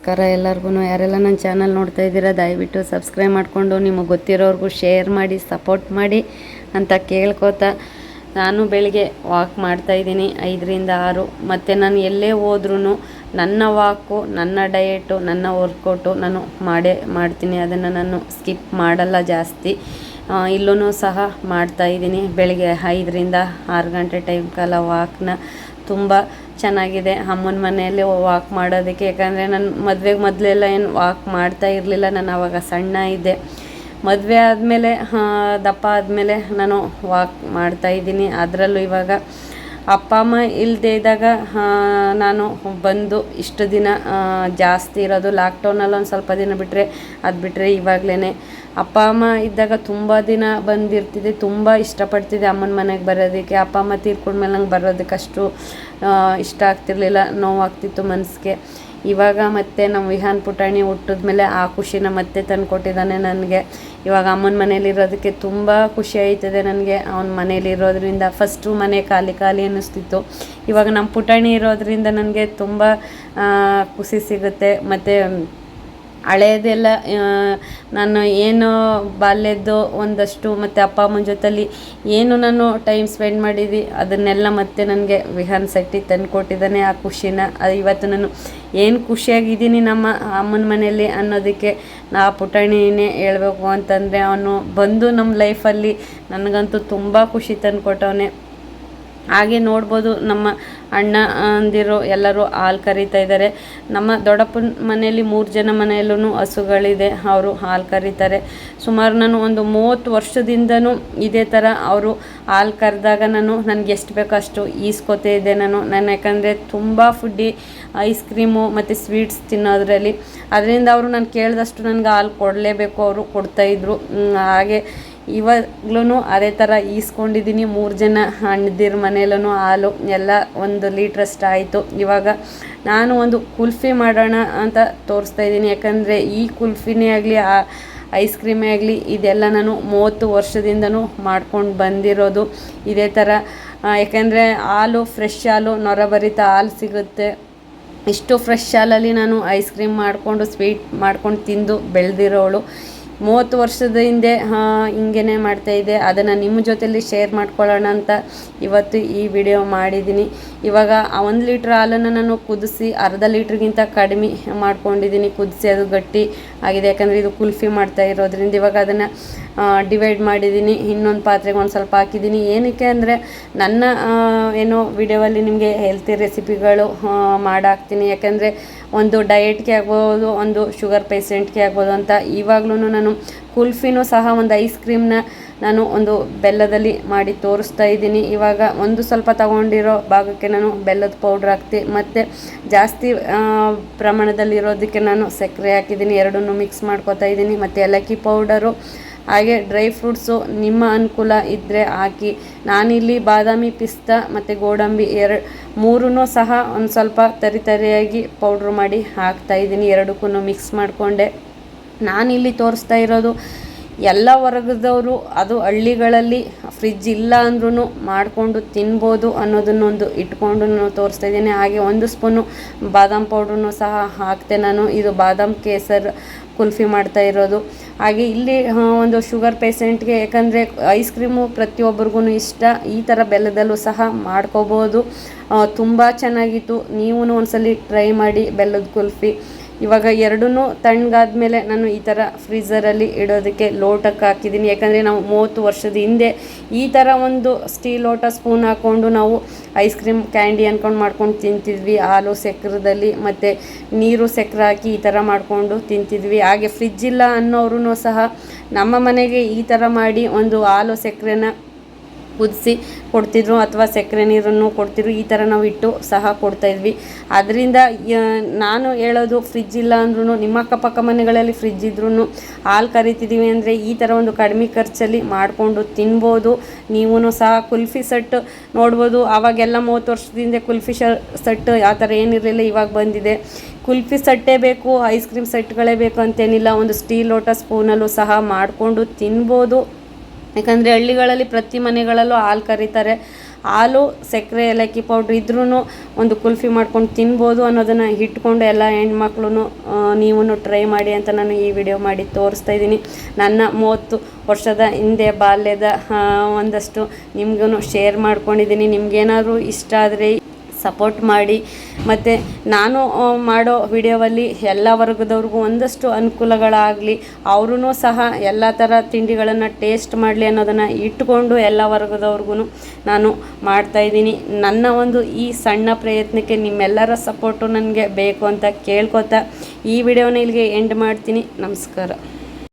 ನಮಸ್ಕಾರ ಎಲ್ಲರಿಗೂ. ಯಾರೆಲ್ಲ ನನ್ನ ಚಾನಲ್ ನೋಡ್ತಾ ಇದ್ದೀರಾ ದಯವಿಟ್ಟು ಸಬ್ಸ್ಕ್ರೈಬ್ ಮಾಡಿಕೊಂಡು ನಿಮಗೆ ಗೊತ್ತಿರೋರ್ಗೂ ಶೇರ್ ಮಾಡಿ ಸಪೋರ್ಟ್ ಮಾಡಿ ಅಂತ ಕೇಳ್ಕೊತಾ ನಾನು ಬೆಳಿಗ್ಗೆ ವಾಕ್ ಮಾಡ್ತಾಯಿದ್ದೀನಿ 5ರಿಂದ 6. ಮತ್ತು ನಾನು ಎಲ್ಲೇ ಹೋದ್ರೂ ನನ್ನ ವಾಕು, ನನ್ನ ಡಯಟು, ನನ್ನ ವರ್ಕೌಟು ನಾನು ಮಾಡ್ತೀನಿ. ಅದನ್ನು ನಾನು ಸ್ಕಿಪ್ ಮಾಡಲ್ಲ ಜಾಸ್ತಿ. ಇಲ್ಲೂ ಸಹ ಮಾಡ್ತಾಯಿದ್ದೀನಿ. ಬೆಳಿಗ್ಗೆ 5ರಿಂದ 6 ಗಂಟೆ ಟೈಮ್ ಕಾಲ ವಾಕ್ನ ತುಂಬ ಚೆನ್ನಾಗಿದೆ ಅಮ್ಮನ ಮನೆಯಲ್ಲಿ ವಾಕ್ ಮಾಡೋದಕ್ಕೆ. ಯಾಕಂದರೆ ನಾನು ಮದುವೆಗೆ ಮೊದಲೆಲ್ಲ ಏನು ವಾಕ್ ಮಾಡ್ತಾ ಇರಲಿಲ್ಲ. ನಾನು ಆವಾಗ ಸಣ್ಣ ಇದ್ದೆ. ಮದುವೆ ಆದಮೇಲೆ ದಪ್ಪ ಆದಮೇಲೆ ನಾನು ವಾಕ್ ಮಾಡ್ತಾಯಿದ್ದೀನಿ. ಅದರಲ್ಲೂ ಇವಾಗ ಅಪ್ಪ ಅಮ್ಮ ಇಲ್ಲದೆ ಇದ್ದಾಗ ನಾನು ಬಂದು ಇಷ್ಟು ದಿನ ಜಾಸ್ತಿ ಇರೋದು ಲಾಕ್ಡೌನಲ್ಲಿ ಒಂದು ಸ್ವಲ್ಪ ದಿನ ಬಿಟ್ಟರೆ ಅದು ಬಿಟ್ಟರೆ ಇವಾಗಲೇ ಅಪ್ಪ ಅಮ್ಮ ಇದ್ದಾಗ ತುಂಬ ದಿನ ಬಂದಿರ್ತಿದ್ದೆ. ತುಂಬ ಇಷ್ಟಪಡ್ತಿದ್ದೆ ಅಮ್ಮನ ಮನೆಗೆ ಬರೋದಕ್ಕೆ. ಅಪ್ಪ ಅಮ್ಮ ತೀರ್ಕೊಂಡ್ಮೇಲೆ ನಂಗೆ ಬರೋದಕ್ಕೆ ಅಷ್ಟು ಇಷ್ಟ ಆಗ್ತಿರ್ಲಿಲ್ಲ, ನೋವಾಗ್ತಿತ್ತು ಮನಸ್ಸಿಗೆ. ಇವಾಗ ಮತ್ತೆ ನಮ್ಮ ವಿಹಾನ್ ಪುಟಾಣಿ ಹುಟ್ಟಿದ್ಮೇಲೆ ಆ ಖುಷಿನ ಮತ್ತೆ ತಂದುಕೊಟ್ಟಿದ್ದಾನೆ ನನಗೆ. ಇವಾಗ ಅಮ್ಮನ ಮನೇಲಿರೋದಕ್ಕೆ ತುಂಬ ಖುಷಿ ಆಯ್ತದೆ ನನಗೆ. ಅವನ ಮನೇಲಿರೋದ್ರಿಂದ ಫಸ್ಟು ಮನೆ ಖಾಲಿ ಖಾಲಿ ಅನ್ನಿಸ್ತಿತ್ತು. ಇವಾಗ ನಮ್ಮ ಪುಟಾಣಿ ಇರೋದ್ರಿಂದ ನನಗೆ ತುಂಬ ಖುಷಿ ಸಿಗುತ್ತೆ. ಮತ್ತು ಹಳೆಯದೆಲ್ಲ ನಾನು ಏನು ಬಾಲ್ಯದ್ದು ಒಂದಷ್ಟು ಮತ್ತು ಅಪ್ಪ ಅಮ್ಮನ ಜೊತೆಲಿ ಏನು ನಾನು ಟೈಮ್ ಸ್ಪೆಂಡ್ ಮಾಡಿದ್ವಿ ಅದನ್ನೆಲ್ಲ ಮತ್ತೆ ನನಗೆ ವಿಹಾನ್ ಶೆಟ್ಟಿ ತಂದು ಕೊಟ್ಟಿದ್ದಾನೆ. ಆ ಖುಷಿನ ಇವತ್ತು ನಾನು ಏನು ಖುಷಿಯಾಗಿದ್ದೀನಿ ನಮ್ಮ ಅಮ್ಮನ ಮನೆಯಲ್ಲಿ ಅನ್ನೋದಕ್ಕೆ ನಾ ಪುಟಾಣಿನೇ ಹೇಳ್ಬೇಕು ಅಂತಂದರೆ, ಅವನು ಬಂದು ನಮ್ಮ ಲೈಫಲ್ಲಿ ನನಗಂತೂ ತುಂಬ ಖುಷಿ ತಂದು ಕೊಟ್ಟವನೇ. ಹಾಗೆ ನೋಡ್ಬೋದು ನಮ್ಮ ಅಣ್ಣ ಅಂದಿರು ಎಲ್ಲರೂ ಹಾಲು ಕರೀತಾ ಇದ್ದಾರೆ. ನಮ್ಮ ದೊಡ್ಡಪ್ಪನ ಮನೆಯಲ್ಲಿ 3 ಜನ ಮನೆಯಲ್ಲೂ ಹಸುಗಳಿದೆ, ಅವರು ಹಾಲು ಕರೀತಾರೆ. ಸುಮಾರು ನಾನು ಒಂದು 30 ವರ್ಷದಿಂದನೂ ಇದೇ ಥರ ಅವರು ಹಾಲು ಕರೆದಾಗ ನನಗೆ ಎಷ್ಟು ಬೇಕೋ ಅಷ್ಟು ಈಸ್ಕೊತೇ ಇದ್ದೆ ನಾನು. ಯಾಕಂದರೆ ತುಂಬ ಫುಡ್ಡಿ, ಐಸ್ ಕ್ರೀಮು ಮತ್ತು ಸ್ವೀಟ್ಸ್ ತಿನ್ನೋದ್ರಲ್ಲಿ. ಅದರಿಂದ ಅವರು ನಾನು ಕೇಳಿದಷ್ಟು ನನಗೆ ಹಾಲು ಕೊಡಲೇಬೇಕು, ಅವರು ಕೊಡ್ತಾಯಿದ್ರು. ಹಾಗೆ ಇವಾಗ್ಲೂ ಅದೇ ಥರ ಈಸ್ಕೊಂಡಿದ್ದೀನಿ. 3 ಜನ ಅಣ್ಣದಿರ ಮನೆಯಲ್ಲೂ ಹಾಲು ಎಲ್ಲ 1 ಲೀಟ್ರಷ್ಟು ಆಯಿತು. ಇವಾಗ ನಾನು ಒಂದು ಕುಲ್ಫಿ ಮಾಡೋಣ ಅಂತ ತೋರಿಸ್ತಾಯಿದ್ದೀನಿ. ಯಾಕಂದರೆ ಈ ಕುಲ್ಫಿನೇ ಆಗಲಿ, ಆ ಐಸ್ ಕ್ರೀಮೇ ಆಗಲಿ, ಇದೆಲ್ಲ ನಾನು 30 ವರ್ಷದಿಂದನೂ ಮಾಡ್ಕೊಂಡು ಬಂದಿರೋದು ಇದೇ ಥರ. ಯಾಕಂದರೆ ಹಾಲು, ಫ್ರೆಶ್ ಹಾಲು, ನೊರಭರಿತ ಹಾಲು ಸಿಗುತ್ತೆ. ಇಷ್ಟು ಫ್ರೆಶ್ ಹಾಲಲ್ಲಿ ನಾನು ಐಸ್ ಕ್ರೀಮ್ ಮಾಡಿಕೊಂಡು ಸ್ವೀಟ್ ಮಾಡ್ಕೊಂಡು ತಿಂದು ಬೆಳೆದಿರೋಳು. 30 ವರ್ಷದ ಹಿಂದೆ ಹಿಂಗೇ ಮಾಡ್ತಾಯಿದ್ದೆ. ಅದನ್ನು ನಿಮ್ಮ ಜೊತೆಲಿ ಶೇರ್ ಮಾಡ್ಕೊಳ್ಳೋಣ ಅಂತ ಇವತ್ತು ಈ ವಿಡಿಯೋ ಮಾಡಿದ್ದೀನಿ. ಇವಾಗ ಆ 1 ಲೀಟ್ರ್ ಹಾಲನ್ನು ನಾನು ಕುದಿಸಿ ಅರ್ಧ ಲೀಟ್ರಿಗಿಂತ ಕಡಿಮೆ ಮಾಡ್ಕೊಂಡಿದ್ದೀನಿ. ಕುದಿಸಿ ಅದು ಗಟ್ಟಿ ಆಗಿದೆ. ಯಾಕಂದರೆ ಇದು ಕುಲ್ಫಿ ಮಾಡ್ತಾ ಇರೋದ್ರಿಂದ ಇವಾಗ ಅದನ್ನು ಡಿವೈಡ್ ಮಾಡಿದ್ದೀನಿ. ಇನ್ನೊಂದು ಪಾತ್ರೆಗೆ ಒಂದು ಸ್ವಲ್ಪ ಹಾಕಿದ್ದೀನಿ. ಏನಕ್ಕೆ ಅಂದರೆ ನನ್ನ ಏನೋ ವಿಡಿಯೋದಲ್ಲಿ ನಿಮಗೆ ಹೆಲ್ತಿ ರೆಸಿಪಿಗಳು ಮಾಡಾಕ್ತೀನಿ. ಯಾಕಂದರೆ ಒಂದು ಡಯೆಟ್ಗೆ ಆಗ್ಬೋದು, ಒಂದು ಶುಗರ್ ಪೇಷೆಂಟ್ಗೆ ಆಗ್ಬೋದು ಅಂತ. ಇವಾಗ್ಲೂ ನಾನು ಕುಲ್ಫಿನೂ ಸಹ ಒಂದು ಐಸ್ ಕ್ರೀಮ್ನ ನಾನು ಒಂದು ಬೆಲ್ಲದಲ್ಲಿ ಮಾಡಿ ತೋರಿಸ್ತಾ ಇದ್ದೀನಿ. ಇವಾಗ ಒಂದು ಸ್ವಲ್ಪ ತಗೊಂಡಿರೋ ಭಾಗಕ್ಕೆ ನಾನು ಬೆಲ್ಲದ ಪೌಡ್ರ್ ಹಾಕ್ತೀನಿ. ಮತ್ತು ಜಾಸ್ತಿ ಪ್ರಮಾಣದಲ್ಲಿರೋದಕ್ಕೆ ನಾನು ಸಕ್ಕರೆ ಹಾಕಿದ್ದೀನಿ. ಎರಡನ್ನೂ ಮಿಕ್ಸ್ ಮಾಡ್ಕೊತಾ ಇದ್ದೀನಿ. ಮತ್ತು ಏಲಕ್ಕಿ ಪೌಡರು ಹಾಗೆ ಡ್ರೈ ಫ್ರೂಟ್ಸು ನಿಮ್ಮ ಅನುಕೂಲ ಇದ್ದರೆ ಹಾಕಿ. ನಾನಿಲ್ಲಿ ಬಾದಾಮಿ, ಪಿಸ್ತಾ ಮತ್ತು ಗೋಡಂಬಿ 3 ಸಹ ಒಂದು ಸ್ವಲ್ಪ ತರಿಯಾಗಿ ಪೌಡ್ರ್ ಮಾಡಿ ಹಾಕ್ತಾಯಿದ್ದೀನಿ. ಎರಡಕ್ಕೂ ಮಿಕ್ಸ್ ಮಾಡಿಕೊಂಡೆ. ನಾನಿಲ್ಲಿ ತೋರಿಸ್ತಾ ಇರೋದು ಎಲ್ಲ ವರ್ಗದವರು, ಅದು ಹಳ್ಳಿಗಳಲ್ಲಿ ಫ್ರಿಜ್ ಇಲ್ಲ ಅಂದ್ರೂ ಮಾಡಿಕೊಂಡು ತಿನ್ಬೋದು ಅನ್ನೋದನ್ನೊಂದು ಇಟ್ಕೊಂಡು ನಾನು ತೋರಿಸ್ತಾ ಇದ್ದೀನಿ. ಹಾಗೆ 1 ಸ್ಪೂನು ಬಾದಾಮ್ ಪೌಡ್ರೂ ಸಹ ಹಾಕ್ತೆ ನಾನು. ಇದು ಬಾದಾಮ್ ಕೇಸರ್ ಕುಲ್ಫಿ ಮಾಡ್ತಾ ಇರೋದು. ಹಾಗೆ ಇಲ್ಲಿ ಒಂದು ಶುಗರ್ ಪೇಷೆಂಟ್ಗೆ, ಯಾಕಂದರೆ ಐಸ್ ಕ್ರೀಮು ಪ್ರತಿಯೊಬ್ಬರಿಗೂ ಇಷ್ಟ. ಈ ಥರ ಬೆಲ್ಲದಲ್ಲೂ ಸಹ ಮಾಡ್ಕೋಬೋದು. ತುಂಬ ಚೆನ್ನಾಗಿತ್ತು. ನೀವು ಒಂದ್ಸಲಿ ಟ್ರೈ ಮಾಡಿ ಬೆಲ್ಲದ ಕುಲ್ಫಿ. ಇವಾಗ ಎರಡನ್ನೂ ತಣ್ಣಗಾದ್ಮೇಲೆ ನಾನು ಈ ಥರ ಫ್ರೀಝರಲ್ಲಿ ಇಡೋದಕ್ಕೆ ಲೋಟಕ್ಕೆ ಹಾಕಿದ್ದೀನಿ. ಯಾಕಂದರೆ ನಾವು 30 ವರ್ಷದ ಹಿಂದೆ ಈ ಥರ ಒಂದು ಸ್ಟೀಲ್ ಲೋಟ ಸ್ಪೂನ್ ಹಾಕ್ಕೊಂಡು ನಾವು ಐಸ್ ಕ್ರೀಮ್ ಕ್ಯಾಂಡಿ ಅಂದ್ಕೊಂಡು ಮಾಡ್ಕೊಂಡು ತಿಂತಿದ್ವಿ. ಹಾಲು ಸಕ್ಕರೆದಲ್ಲಿ ಮತ್ತು ನೀರು ಸಕ್ಕರೆ ಹಾಕಿ ಈ ಥರ ಮಾಡಿಕೊಂಡು ತಿಂತಿದ್ವಿ. ಹಾಗೆ ಫ್ರಿಜ್ ಇಲ್ಲ ಅನ್ನೋರು ಸಹ ನಮ್ಮ ಮನೆಗೆ ಈ ಥರ ಮಾಡಿ ಒಂದು ಹಾಲು ಸಕ್ಕರೆನ ಕುದಿಸಿ ಕೊಡ್ತಿದ್ರು, ಅಥವಾ ಸಕ್ಕರೆ ನೀರನ್ನು ಕೊಡ್ತಿದ್ರು. ಈ ಥರ ನಾವು ಇಟ್ಟು ಸಹ ಕೊಡ್ತಾಯಿದ್ವಿ. ಅದರಿಂದ ನಾನು ಹೇಳೋದು, ಫ್ರಿಜ್ ಇಲ್ಲ ಅಂದ್ರೂ ನಿಮ್ಮ ಅಕ್ಕಪಕ್ಕ ಮನೆಗಳಲ್ಲಿ ಫ್ರಿಜ್ ಇದ್ರೂ ಹಾಲು ಕರಿತಿದ್ದೀವಿ ಅಂದರೆ ಈ ಥರ ಒಂದು ಕಡಿಮೆ ಖರ್ಚಲ್ಲಿ ಮಾಡಿಕೊಂಡು ತಿನ್ಬೋದು. ನೀವೂ ಸಹ ಕುಲ್ಫಿ ಸೆಟ್ ನೋಡ್ಬೋದು. ಆವಾಗೆಲ್ಲ 30 ವರ್ಷದಿಂದ ಕುಲ್ಫಿ ಸೆಟ್ ಆ ಥರ ಏನಿರಲಿಲ್ಲ, ಇವಾಗ ಬಂದಿದೆ. ಕುಲ್ಫಿ ಸೆಟ್ಟೇ ಬೇಕು, ಐಸ್ ಕ್ರೀಮ್ ಸೆಟ್ಗಳೇ ಬೇಕು ಅಂತೇನಿಲ್ಲ. ಒಂದು ಸ್ಟೀಲ್ ಲೋಟ ಸ್ಪೂನಲ್ಲೂ ಸಹ ಮಾಡಿಕೊಂಡು ತಿನ್ಬೋದು. ಯಾಕಂದರೆ ಹಳ್ಳಿಗಳಲ್ಲಿ ಪ್ರತಿ ಮನೆಗಳಲ್ಲೂ ಹಾಲು ಕರೀತಾರೆ. ಹಾಲು ಸಕ್ಕರೆ ಏಲಕ್ಕಿ ಪೌಡ್ರ್ ಇದ್ರೂ ಒಂದು ಕುಲ್ಫಿ ಮಾಡ್ಕೊಂಡು ತಿನ್ಬೋದು ಅನ್ನೋದನ್ನು ಇಟ್ಕೊಂಡು ಎಲ್ಲ ಹೆಣ್ಮಕ್ಳು ನೀವು ಟ್ರೈ ಮಾಡಿ ಅಂತ ನಾನು ಈ ವಿಡಿಯೋ ಮಾಡಿ ತೋರಿಸ್ತಾ ಇದ್ದೀನಿ. ನನ್ನ 30 ವರ್ಷದ ಹಿಂದೆ ಬಾಲ್ಯದ ಒಂದಷ್ಟು ನಿಮ್ಗೂ ಶೇರ್ ಮಾಡ್ಕೊಂಡಿದ್ದೀನಿ. ನಿಮ್ಗೇನಾದರೂ ಇಷ್ಟ ಆದರೆ ಸಪೋರ್ಟ್ ಮಾಡಿ. ಮತ್ತು ನಾನು ಮಾಡೋ ವಿಡಿಯೋವಲ್ಲಿ ಎಲ್ಲ ವರ್ಗದವ್ರಿಗೂ ಒಂದಷ್ಟು ಅನುಕೂಲಗಳಾಗಲಿ, ಅವರೂ ಸಹ ಎಲ್ಲ ಥರ ತಿಂಡಿಗಳನ್ನು ಟೇಸ್ಟ್ ಮಾಡಲಿ ಅನ್ನೋದನ್ನು ಇಟ್ಕೊಂಡು ಎಲ್ಲ ವರ್ಗದವ್ರಿಗೂ ನಾನು ಮಾಡ್ತಾಯಿದ್ದೀನಿ. ನನ್ನ ಒಂದು ಈ ಸಣ್ಣ ಪ್ರಯತ್ನಕ್ಕೆ ನಿಮ್ಮೆಲ್ಲರ ಸಪೋರ್ಟು ನನಗೆ ಬೇಕು ಅಂತ ಕೇಳ್ಕೊತಾ ಈ ವಿಡಿಯೋನ ಇಲ್ಲಿಗೆ ಎಂಡ್ ಮಾಡ್ತೀನಿ. ನಮಸ್ಕಾರ.